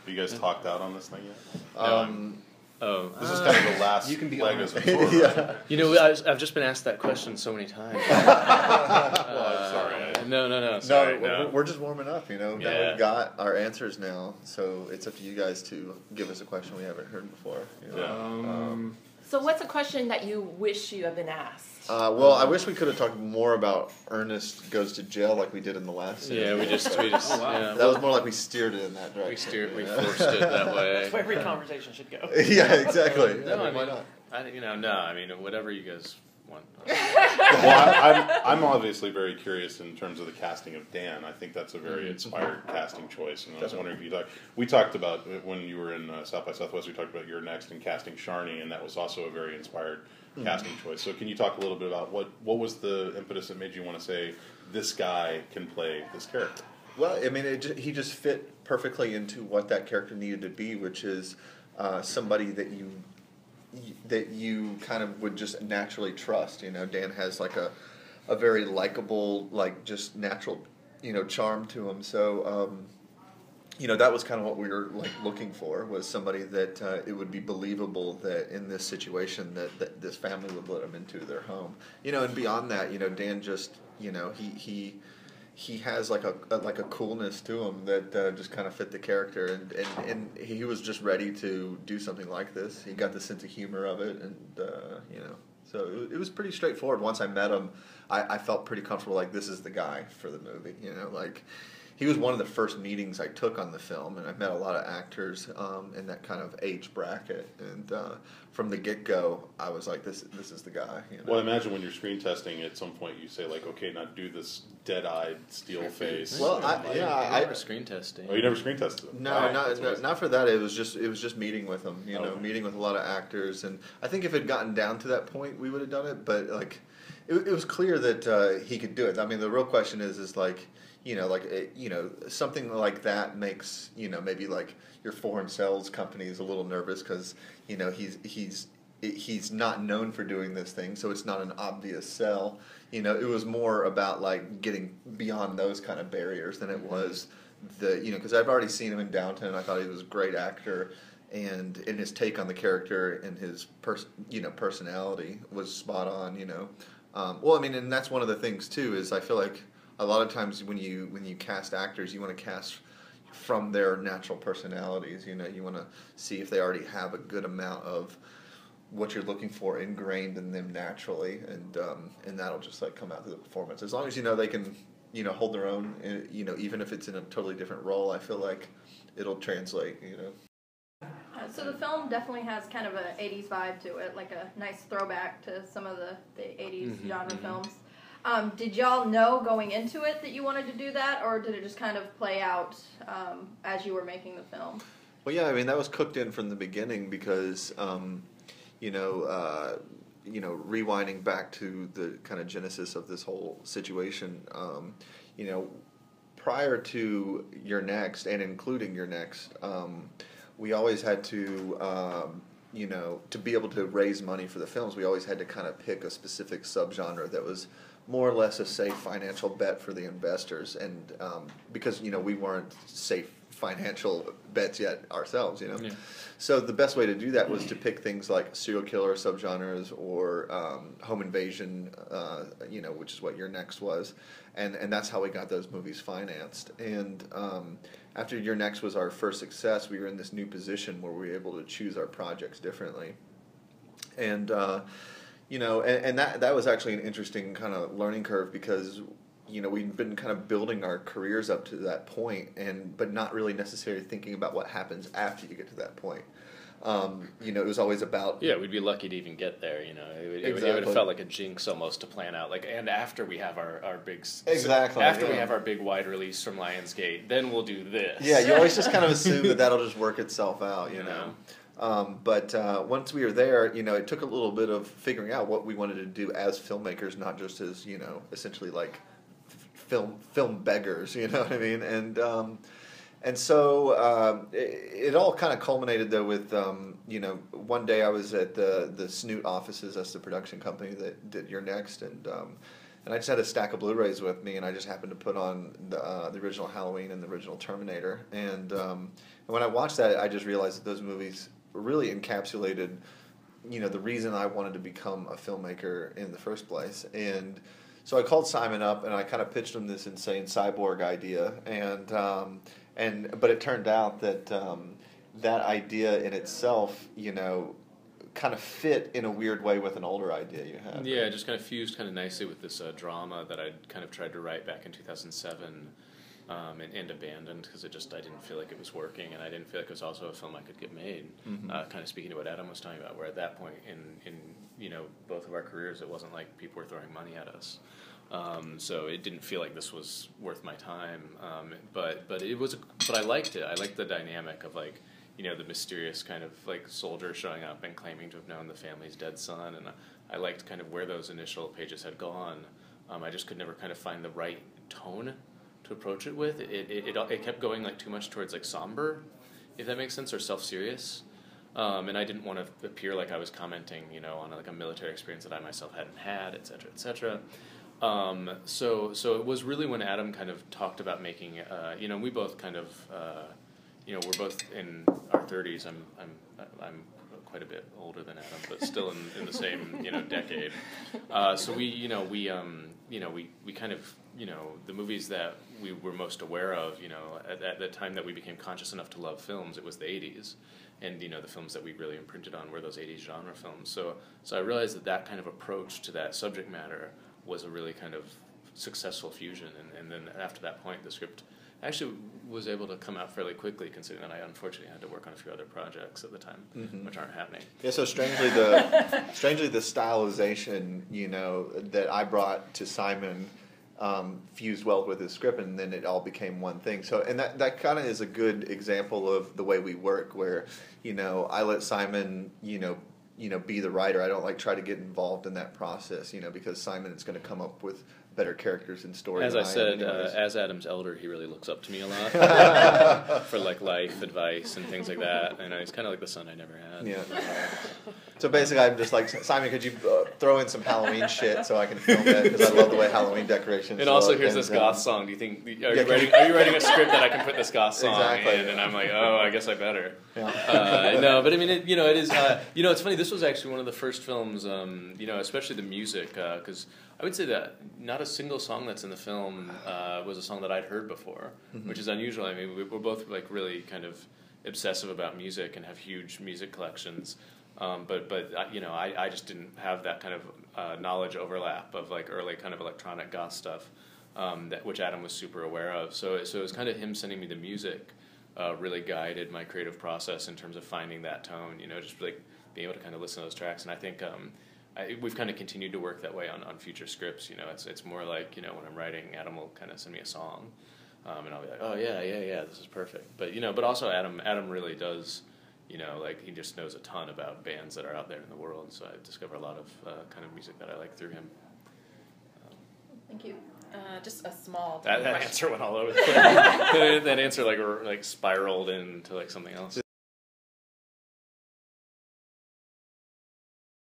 you guys talked out on this thing yet? This is kind of the last leg of the tour. Yeah. You know, I've just been asked that question so many times. Well, I'm sorry. No. Sorry, no. We're just warming up, you know. Yeah. Now we've got our answers now, so it's up to you guys to give us a question we haven't heard before. You know? So what's a question that you wish you had been asked? Well, I wish we could have talked more about Ernest Goes to Jail like we did in the last series. Yeah, we just yeah. That was more like we steered it in that direction. We forced it that way. That's where every conversation should go. Yeah, exactly. Why not? I mean, whatever you guys want. Well, I'm obviously very curious in terms of the casting of Dan. I think that's a very inspired casting choice. And I was wondering if we talked about, when you were in South by Southwest, we talked about You're Next and casting Sharni, and that was also a very inspired casting choice. So can you talk a little bit about what was the impetus that made you want to say, this guy can play this character? Well, I mean, he just fit perfectly into what that character needed to be, which is somebody that you kind of would just naturally trust. You know, Dan has like a very likable, like just natural, you know, charm to him. So, you know, that was kind of what we were like looking for, was somebody that it would be believable that in this situation that this family would let him into their home. You know, and beyond that, you know, Dan just, you know, he has like a coolness to him that just kind of fit the character, and he was just ready to do something like this. He got the sense of humor of it, and you know, so it was pretty straightforward. Once I met him, I felt pretty comfortable. Like, this is the guy for the movie. You know, like, he was one of the first meetings I took on the film, and I met a lot of actors in that kind of age bracket, and from the get-go, I was like, this is the guy. You know? Well, I imagine when you're screen testing, at some point you say, like, okay, now do this dead-eyed steel face. Well, I never screen testing. Oh, you never screen tested them? No, not for that. It was just meeting with them. You know, meeting with a lot of actors, and I think if it had gotten down to that point, we would have done it. But like, it was clear that he could do it. I mean, the real question is like, you know, like, you know, something like that makes, you know, maybe like your foreign sales company is a little nervous because, you know, he's not known for doing this thing, so it's not an obvious sell. You know, it was more about like getting beyond those kind of barriers than it was you know, because I've already seen him in Downton. I thought he was a great actor, and in his take on the character and his personality was spot on. You know, well, I mean, and that's one of the things too, is I feel like a lot of times when you cast actors, you want to cast from their natural personalities. You know, you want to see if they already have a good amount of what you're looking for ingrained in them naturally, and that'll just like come out through the performance. As long as you know they can, you know, hold their own, you know, even if it's in a totally different role, I feel like it'll translate. You know. So the film definitely has kind of an 80s vibe to it, like a nice throwback to some of the 80s genre films. Did y'all know going into it that you wanted to do that, or did it just kind of play out as you were making the film? Well, yeah, I mean, that was cooked in from the beginning because, you know, rewinding back to the kind of genesis of this whole situation, you know, prior to You're Next and including You're Next, we always had to, you know, to be able to raise money for the films, we always had to kind of pick a specific subgenre that was more or less a safe financial bet for the investors, and because, you know, we weren't safe financial bets yet ourselves, you know. Yeah. So the best way to do that was to pick things like serial killer subgenres or home invasion, you know, which is what Your Next was, and that's how we got those movies financed. And after Your Next was our first success, we were in this new position where we were able to choose our projects differently, and you know, and that was actually an interesting kind of learning curve because, you know, we'd been kind of building our careers up to that point, but not really necessarily thinking about what happens after you get to that point. You know, it was always about... Yeah, we'd be lucky to even get there, you know. It would have felt like a jinx almost to plan out. Like, and after we have our big... Exactly. After we have our big wide release from Lionsgate, then we'll do this. Yeah, you always just kind of assume that that'll just work itself out, you know. But once we were there, you know, it took a little bit of figuring out what we wanted to do as filmmakers, not just as, you know, essentially like film beggars, you know what I mean? And so it all kind of culminated though with, you know, one day I was at the Snoot offices, that's the production company that did Your Next, and and I just had a stack of Blu-rays with me, and I just happened to put on the original Halloween and the original Terminator, and when I watched that, I just realized that those movies really encapsulated, the reason I wanted to become a filmmaker in the first place. And so I called Simon up and I kind of pitched him this insane cyborg idea, but it turned out that that idea in itself, kind of fit in a weird way with an older idea you had. Yeah, it just kind of fused kind of nicely with this drama that I'd kind of tried to write back in 2007 and abandoned because I didn't feel like it was working, and I didn't feel like it was also a film I could get made. Mm-hmm. Kind of speaking to what Adam was talking about, where at that point in both of our careers, it wasn't like people were throwing money at us. So it didn't feel like this was worth my time. But I liked it. I liked the dynamic of like, the mysterious kind of like soldier showing up and claiming to have known the family's dead son, and I liked kind of where those initial pages had gone. I just could never kind of find the right tone to approach it with. It kept going like too much towards like somber, if that makes sense, or self-serious. And I didn't want to appear like I was commenting, on like a military experience that I myself hadn't had, et cetera, et cetera. So it was really when Adam kind of talked about making, we both kind of, we're both in our 30s. I'm quite a bit older than Adam, but still in the same, decade. So we kind of, the movies that we were most aware of, at the time that we became conscious enough to love films, it was the 80s. And, the films that we really imprinted on were those 80s genre films. So I realized that kind of approach to that subject matter was a really kind of successful fusion. And then after that point, the script actually was able to come out fairly quickly, considering that I unfortunately had to work on a few other projects at the time, mm-hmm. which aren't happening. Yeah, so strangely the stylization, that I brought to Simon fused well with his script, and then it all became one thing. So, and that kind of is a good example of the way we work, where, I let Simon, be the writer. I don't try to get involved in that process, because Simon is going to come up with better characters and stories. As I said, as Adam's elder, he really looks up to me a lot for like life advice and things like that. And he's kind of like the son I never had. Yeah. So basically, I'm just like, Simon, could you throw in some Halloween shit so I can film that, because I love the way Halloween decorations. And also, here's this goth song. Do you think are you writing a script that I can put this goth song in? And I'm like, oh, I guess I better. Yeah. No, but I mean, it is. It's funny. This was actually one of the first films. Especially the music, because I would say that not a single song that's in the film was a song that I'd heard before, mm-hmm. which is unusual. I mean, we're both like really kind of obsessive about music and have huge music collections. But I just didn't have that kind of knowledge overlap of like early kind of electronic goth stuff, which Adam was super aware of. So it was kind of him sending me the music really guided my creative process in terms of finding that tone. Just like being able to kind of listen to those tracks. And I think we've kind of continued to work that way on future scripts. It's more like when I'm writing, Adam will kind of send me a song, and I'll be like, oh yeah, this is perfect. But also Adam really does. He just knows a ton about bands that are out there in the world, so I discover a lot of kind of music that I like through him. Thank you. Just a small that answer went all over the place. That answer like spiraled into like something else.